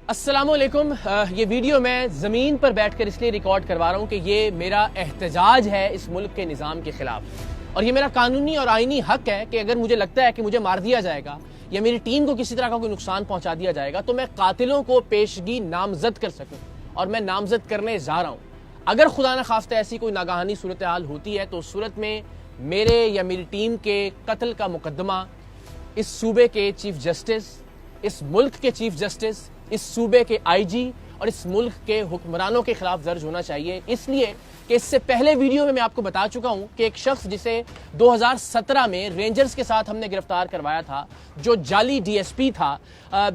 السلام علیکم. یہ ویڈیو میں زمین پر بیٹھ کر اس لیے ریکارڈ کروا رہا ہوں کہ یہ میرا احتجاج ہے اس ملک کے نظام کے خلاف، اور یہ میرا قانونی اور آئینی حق ہے کہ اگر مجھے لگتا ہے کہ مجھے مار دیا جائے گا یا میری ٹیم کو کسی طرح کا کوئی نقصان پہنچا دیا جائے گا تو میں قاتلوں کو پیشگی نامزد کر سکوں، اور میں نامزد کرنے جا رہا ہوں. اگر خدا نخواستہ ایسی کوئی ناگہانی صورتحال ہوتی ہے تو اس صورت میں میرے یا میری ٹیم کے قتل کا مقدمہ اس صوبے کے چیف جسٹس، اس ملک کے چیف جسٹس، اس صوبے کے آئی جی اور اس ملک کے حکمرانوں کے خلاف درج ہونا چاہیے، اس لیے کہ اس سے پہلے ویڈیو میں آپ کو بتا چکا ہوں کہ ایک شخص جسے 2017 میں رینجرز کے ساتھ ہم نے گرفتار کروایا تھا، جو جعلی ڈی ایس پی تھا،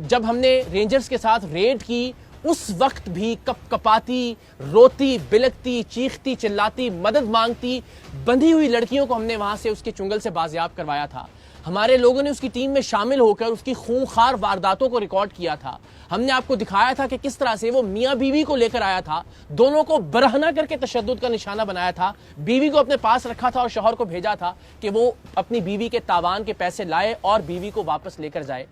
جب ہم نے رینجرز کے ساتھ ریڈ کی اس وقت بھی کپ کپاتی، روتی، بلکتی، چیختی، چلاتی، مدد مانگتی بندھی ہوئی لڑکیوں کو ہم نے وہاں سے اس کے چنگل سے بازیاب کروایا تھا. ہمارے لوگوں نے اس کی ٹیم میں شامل ہو کر اس کی خونخوار وارداتوں کو ریکارڈ کیا تھا. ہم نے آپ کو دکھایا تھا کہ کس طرح سے وہ میاں بیوی کو لے کر آیا تھا، دونوں کو برہنہ کر کے تشدد کا نشانہ بنایا تھا، بیوی کو اپنے پاس رکھا تھا اور شوہر کو بھیجا تھا کہ وہ اپنی بیوی کے تاوان کے پیسے لائے اور بیوی کو واپس لے کر جائے.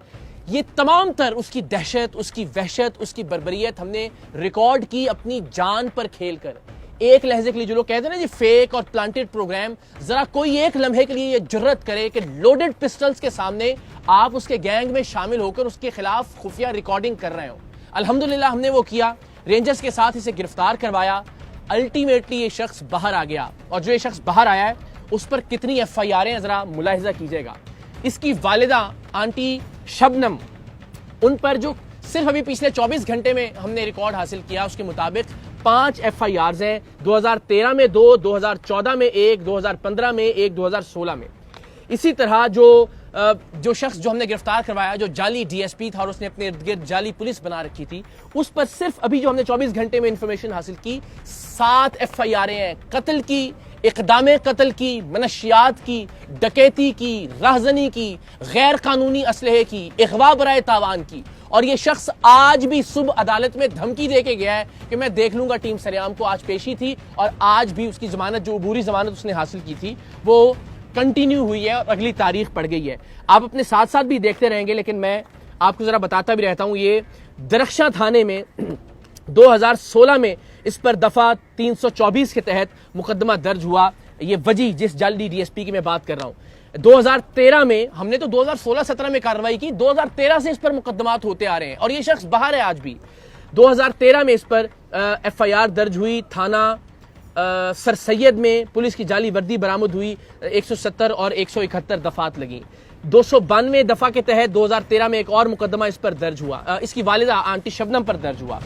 یہ تمام تر اس کی دہشت، اس کی وحشت، اس کی بربریت ہم نے ریکارڈ کی اپنی جان پر کھیل کر. ایک لحظے کے لیے جو لوگ کہتے ہیں نا جی فیک اور پلانٹڈ پروگرام، ذرا کوئی ایک لمحے کے لیے یہ جرت کرے کہ لوڈڈ پسٹلز کے سامنے آپ اس کے گینگ میں شامل ہو کر اس کے خلاف خفیہ ریکارڈنگ کر رہے ہو. الحمدللہ ہم نے وہ کیا، رینجرز کے ساتھ اسے گرفتار کروایا. الٹیمیٹلی یہ شخص باہر آ گیا، اور جو یہ شخص باہر آیا ہے اس پر کتنی ایف آئی آریں ذرا ملاحظہ کیجئے گا. اس کی والدہ آنٹی شبنم، ان پر جو صرف ابھی پچھلے 24 گھنٹے میں ہم نے ریکارڈ حاصل کیا اس کے مطابق 5 ایف آئی آرز ہیں. 2013 میں 2، 2014 میں 1، 2015 میں 1، 2016 میں. اسی طرح جو شخص جو ہم نے گرفتار کروایا، جو جعلی ڈی ایس پی تھا اور اس نے اپنے ارد گرد جعلی پولیس بنا رکھی تھی، اس پر صرف ابھی جو ہم نے 24 گھنٹے میں انفارمیشن حاصل کی 7 ایف آئی آریں ہیں. قتل کی، اقدام قتل کی، منشیات کی، ڈکیتی کی، راہزنی کی، غیر قانونی اسلحے کی، اغوا برائے تاوان کی. اور یہ شخص آج بھی صبح عدالت میں دھمکی دے کے گیا ہے کہ میں دیکھ لوں گا ٹیم سریام کو. آج پیشی تھی اور آج بھی اس کی ضمانت، جو عبوری ضمانت اس نے حاصل کی تھی، وہ کنٹینیو ہوئی ہے اور اگلی تاریخ پڑ گئی ہے. آپ اپنے ساتھ ساتھ بھی دیکھتے رہیں گے، لیکن میں آپ کو ذرا بتاتا بھی رہتا ہوں. یہ درخشاں تھانے میں 2016 میں اس پر دفعہ 324 کے تحت مقدمہ درج ہوا. یہ وجی جس جعلی ڈی ایس پی کی میں بات کر رہا ہوں، 2013 میں ہم نے تو 2016-17 میں کارروائی کی، 2013 سے اس پر مقدمات ہوتے آ رہے ہیں اور یہ شخص باہر ہے آج بھی. 2013 میں اس پر ایف آئی آر درج ہوئی. تھانہ سر سید میں پولیس کی جعلی وردی برآمد ہوئی. 170 اور 171 دفعات لگیں. 292 دفعہ کے تحت 2013 میں ایک اور مقدمہ اس پر درج ہوا، اس کی والدہ آنٹی شبنم پر درج ہوا.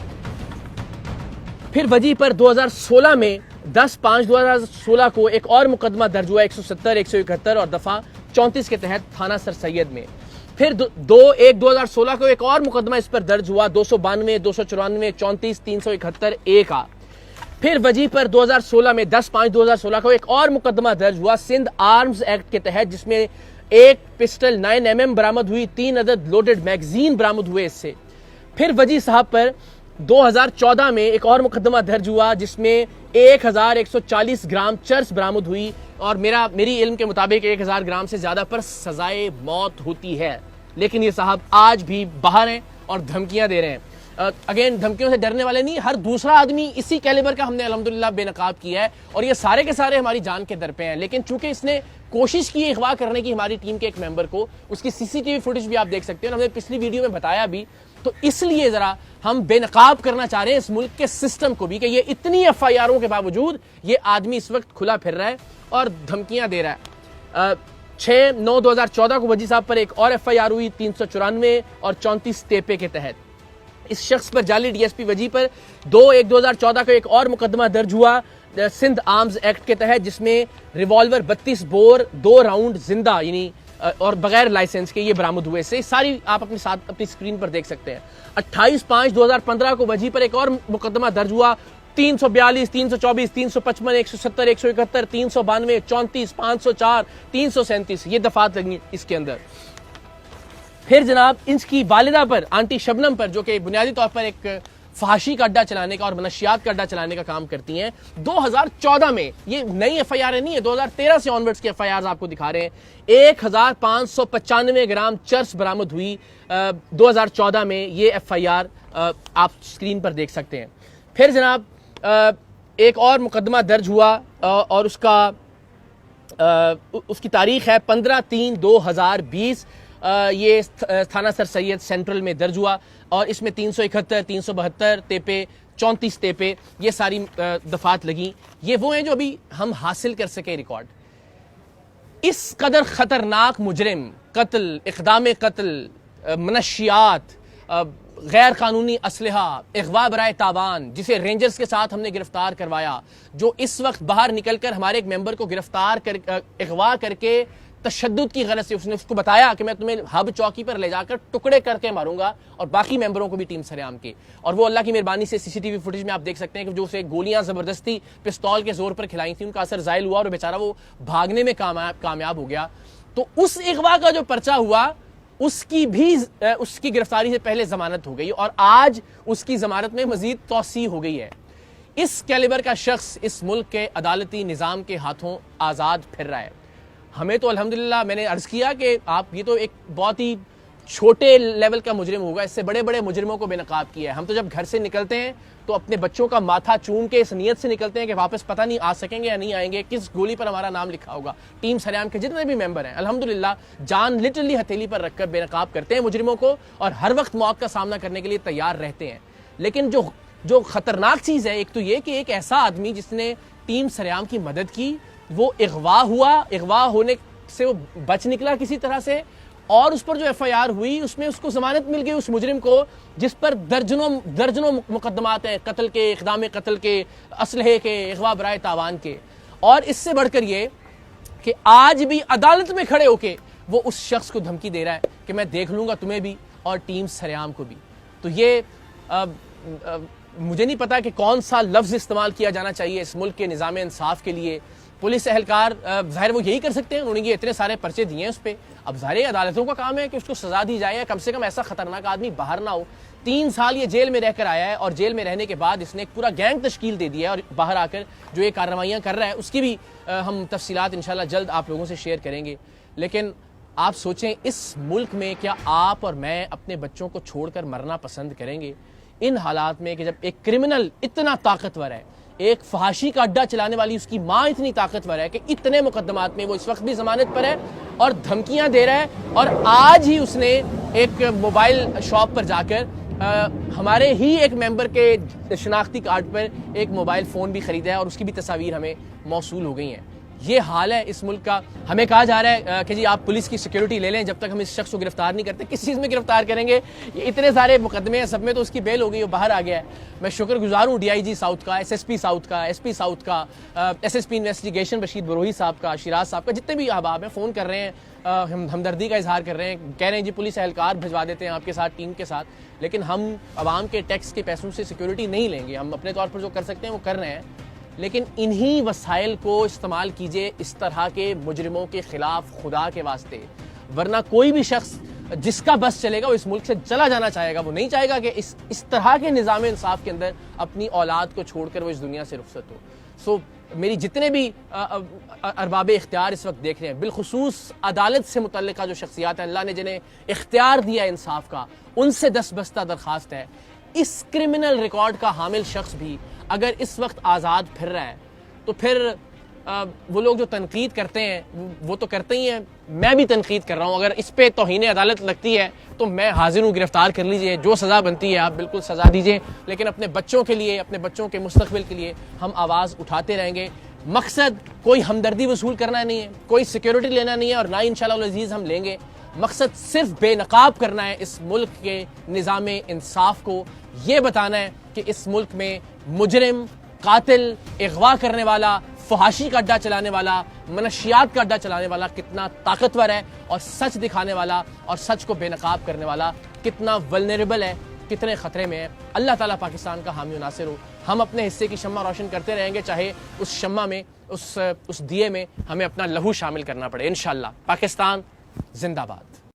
پھر وجی پر 2016 میں 10/5/2016 کو ایک اور مقدمہ درج ہوا 170، 171 اور دفعہ 34 کے تحت تھانہ سر سید میں. پھر 2/1/2016 کو ایک اور مقدمہ اس پر درج ہوا 292، 294، 34، 371 A کا. پھر وجی پر 2016 میں 10/5/2016 کو ایک اور مقدمہ درج ہوا سندھ آرمز ایکٹ کے تحت، جس میں ایک پسٹل 9mm برآمد ہوئی، 3 عدد لوڈڈ میگزین برآمد ہوئے اس سے. پھر وجی صاحب پر 2014 میں ایک اور مقدمہ درج ہوا جس میں 1140 گرام چرس برآمد ہوئی، اور میری علم کے مطابق 1000 گرام سے زیادہ پر سزائے موت ہوتی ہے. لیکن یہ صاحب آج بھی باہر ہیں اور دھمکیاں دے رہے ہیں. اگین دھمکیوں سے ڈرنے والے نہیں، ہر دوسرا آدمی اسی کیلیبر کا ہم نے الحمدللہ بے نقاب کیا ہے، اور یہ سارے کے سارے ہماری جان کے در پہ ہیں. لیکن چونکہ اس نے کوشش کی اغوا کرنے کی ہماری ٹیم کے ایک ممبر کو، اس کی سی سی ٹی وی فوٹیج بھی آپ دیکھ سکتے ہیں، ہم نے پچھلی ویڈیو میں بتایا بھی، تو اس لیے ذرا ہم بے نقاب کرنا چاہ رہے ہیں اس ملک کے سسٹم کو بھی کہ یہ اتنی ایف آئی آروں کے باوجود یہ آدمی اس وقت کھلا پھر رہا ہے اور دھمکیاں دے رہا ہے. 6/9/2014 کو وجی صاحب پر ایک اور ایف آئی آر ہوئی 394 اور 34 تیپے کے تحت. اس شخص پر جعلی ڈی ایس پی وجی پر 2/1/2014 کو ایک اور مقدمہ درج ہوا سندھ آرمز ایکٹ کے تحت، جس میں ریوالور 32 بور 2 راؤنڈ زندہ یعنی اور بغیر لائسنس کے یہ برآمد ہوئے. سے ساری آپ اپنے ساتھ اپنی اسکرین پر دیکھ سکتے ہیں. 28/5/2015 کو وجی پر ایک اور مقدمہ درج ہوا 342، 324، 355، 170، 171، 392، 34، 504، 337 یہ دفعات لگیں اس کے اندر. پھر جناب ان کی والدہ پر آنٹی شبنم پر، جو کہ بنیادی طور پر ایک فحاشی کا اڈا چلانے کا اور منشیات کا اڈا چلانے کا کام کرتی ہیں. 2014 میں یہ نئی ایف آئی آر نہیں ہے, 2013 سے آنورڈز کی ایف آئی آرز آپ کو دکھا رہے ہیں. 1595 گرام چرس برآمد ہوئی 2014 میں. یہ ایف آئی آر آپ اسکرین پر دیکھ سکتے ہیں. پھر جناب ایک اور مقدمہ درج ہوا اور اس کی تاریخ ہے 15/3/2020. یہ تھانہ سر سید سینٹرل میں درج ہوا اور اس میں 371 372 تیپے 34 تیپے یہ ساری دفعات لگیں. یہ وہ ہیں جو ابھی ہم حاصل کر سکے ریکارڈ. اس قدر خطرناک مجرم, قتل, اقدام قتل, منشیات, غیر قانونی اسلحہ, اغوا برائے تاوان, جسے رینجرز کے ساتھ ہم نے گرفتار کروایا, جو اس وقت باہر نکل کر ہمارے ایک ممبر کو گرفتار کر اغوا کر کے تشدد کی غرض سے اس کو بتایا کہ میں تمہیں ہب چوکی پر لے جا کر ٹکڑے کر کے ماروں گا, اور باقی ممبروں کو بھی ٹیم سریام کے. اور وہ اللہ کی مہربانی سے سی سی ٹی وی فوٹیج میں آپ دیکھ سکتے ہیں کہ جو اسے گولیاں زبردستی پستول کے زور پر کھلائی تھیں ان کا اثر زائل ہوا اور بیچارہ وہ بھاگنے میں کامیاب ہو گیا. تو اس اغوا کا جو پرچہ ہوا اس کی گرفتاری سے پہلے ضمانت ہو گئی اور آج اس کی ضمانت میں مزید توسیع ہو گئی ہے. اس کیلیبر کا شخص اس ملک کے عدالتی نظام کے ہاتھوں آزاد پھر رہا ہے. ہمیں تو الحمدللہ, میں نے عرض کیا کہ یہ تو ایک بہت ہی چھوٹے لیول کا مجرم ہوگا, اس سے بڑے بڑے مجرموں کو بے نقاب کیا ہے. ہم تو جب گھر سے نکلتے ہیں تو اپنے بچوں کا ماتھا چوم کے اس نیت سے نکلتے ہیں کہ واپس پتہ نہیں آ سکیں گے یا نہیں آئیں گے, کس گولی پر ہمارا نام لکھا ہوگا. ٹیم سریام کے جتنے بھی ممبر ہیں الحمدللہ جان لٹرلی ہتھیلی پر رکھ کر بے نقاب کرتے ہیں مجرموں کو, اور ہر وقت موت کا سامنا کرنے کے لیے تیار رہتے ہیں. لیکن جو خطرناک چیز ہے, ایک تو یہ کہ ایک ایسا آدمی جس نے ٹیم سریام کی مدد کی وہ اغوا ہوا, اغوا ہونے سے وہ بچ نکلا کسی طرح سے, اور اس پر جو ایف آئی آر ہوئی اس میں اس کو ضمانت مل گئی اس مجرم کو جس پر درجنوں مقدمات ہیں, قتل کے, اقدام قتل کے, اسلحے کے, اغوا برائے تاوان کے. اور اس سے بڑھ کر یہ کہ آج بھی عدالت میں کھڑے ہو کے وہ اس شخص کو دھمکی دے رہا ہے کہ میں دیکھ لوں گا تمہیں بھی اور ٹیم سریام کو بھی. تو یہ مجھے نہیں پتا کہ کون سا لفظ استعمال کیا جانا چاہیے اس ملک کے نظام انصاف کے لیے. پولیس اہلکار ظاہر وہ یہی کر سکتے ہیں, انہوں نے یہ اتنے سارے پرچے دیے ہیں اس پہ. اب ظاہر عدالتوں کا کام ہے کہ اس کو سزا دی جائے, کم سے کم ایسا خطرناک آدمی باہر نہ ہو. 3 سال یہ جیل میں رہ کر آیا ہے اور جیل میں رہنے کے بعد اس نے ایک پورا گینگ تشکیل دے دیا ہے, اور باہر آ کر جو یہ کارروائیاں کر رہا ہے اس کی بھی ہم تفصیلات انشاءاللہ جلد آپ لوگوں سے شیئر کریں گے. لیکن آپ سوچیں اس ملک میں کیا آپ اور میں اپنے بچوں کو چھوڑ کر مرنا پسند کریں گے ان حالات میں کہ جب ایک کرمنل اتنا طاقتور ہے, ایک فحاشی کا اڈا چلانے والی اس کی ماں اتنی طاقتور ہے کہ اتنے مقدمات میں وہ اس وقت بھی ضمانت پر ہے اور دھمکیاں دے رہا ہے. اور آج ہی اس نے ایک موبائل شاپ پر جا کر ہمارے ہی ایک ممبر کے شناختی کارڈ پر ایک موبائل فون بھی خریدا ہے اور اس کی بھی تصاویر ہمیں موصول ہو گئی ہیں. یہ حال ہے اس ملک کا. ہمیں کہا جا رہا ہے کہ جی آپ پولیس کی سیکیورٹی لے لیں جب تک ہم اس شخص کو گرفتار نہیں کرتے. کس چیز میں گرفتار کریں گے؟ یہ اتنے سارے مقدمے ہیں, سب میں تو اس کی بیل ہو گئی, وہ باہر آ گیا ہے. میں شکر گزار ہوں ڈی آئی جی ساؤتھ کا, ایس ایس پی ساؤتھ کا, ایس پی ساؤتھ کا, S S P investigation Rashid Brohi صاحب کا, شیراز صاحب کا, جتنے بھی احباب ہیں فون کر رہے ہیں, ہمدردی کا اظہار کر رہے ہیں, کہہ رہے ہیں جی پولیس اہلکار بھجوا دیتے ہیں آپ کے ساتھ ٹیم کے ساتھ. لیکن ہم عوام کے ٹیکس کے پیسوں سے سیکیورٹی نہیں لیں گے, ہم اپنے طور پر جو کر سکتے ہیں وہ کر رہے ہیں. لیکن انہی وسائل کو استعمال کیجئے اس طرح کے مجرموں کے خلاف خدا کے واسطے, ورنہ کوئی بھی شخص جس کا بس چلے گا وہ اس ملک سے چلا جانا چاہے گا. وہ نہیں چاہے گا کہ اس طرح کے نظام انصاف کے اندر اپنی اولاد کو چھوڑ کر وہ اس دنیا سے رخصت ہو. سو میری جتنے بھی ارباب اختیار اس وقت دیکھ رہے ہیں, بالخصوص عدالت سے متعلقہ جو شخصیات ہیں, اللہ نے جنہیں اختیار دیا انصاف کا, ان سے دستبستہ درخواست ہے اس کرمنل ریکارڈ کا حامل شخص بھی اگر اس وقت آزاد پھر رہا ہے تو پھر وہ لوگ جو تنقید کرتے ہیں وہ تو کرتے ہی ہیں, میں بھی تنقید کر رہا ہوں. اگر اس پہ توہین عدالت لگتی ہے تو میں حاضر ہوں, گرفتار کر لیجئے, جو سزا بنتی ہے آپ بالکل سزا دیجئے. لیکن اپنے بچوں کے لیے, اپنے بچوں کے مستقبل کے لیے ہم آواز اٹھاتے رہیں گے. مقصد کوئی ہمدردی وصول کرنا نہیں ہے, کوئی سیکیورٹی لینا نہیں ہے, اور نہ انشاءاللہ العزیز ہم لیں گے. مقصد صرف بے نقاب کرنا ہے اس ملک کے نظام انصاف کو, یہ بتانا ہے کہ اس ملک میں مجرم, قاتل, اغوا کرنے والا, فحاشی کا اڈا چلانے والا, منشیات کا اڈا چلانے والا کتنا طاقتور ہے, اور سچ دکھانے والا اور سچ کو بے نقاب کرنے والا کتنا ولنریبل ہے, کتنے خطرے میں ہے. اللہ تعالیٰ پاکستان کا حامی و ناصر ہو. ہم اپنے حصے کی شمع روشن کرتے رہیں گے, چاہے اس شمع میں, اس دیے میں ہمیں اپنا لہو شامل کرنا پڑے. انشاءاللہ. پاکستان زندہ باد.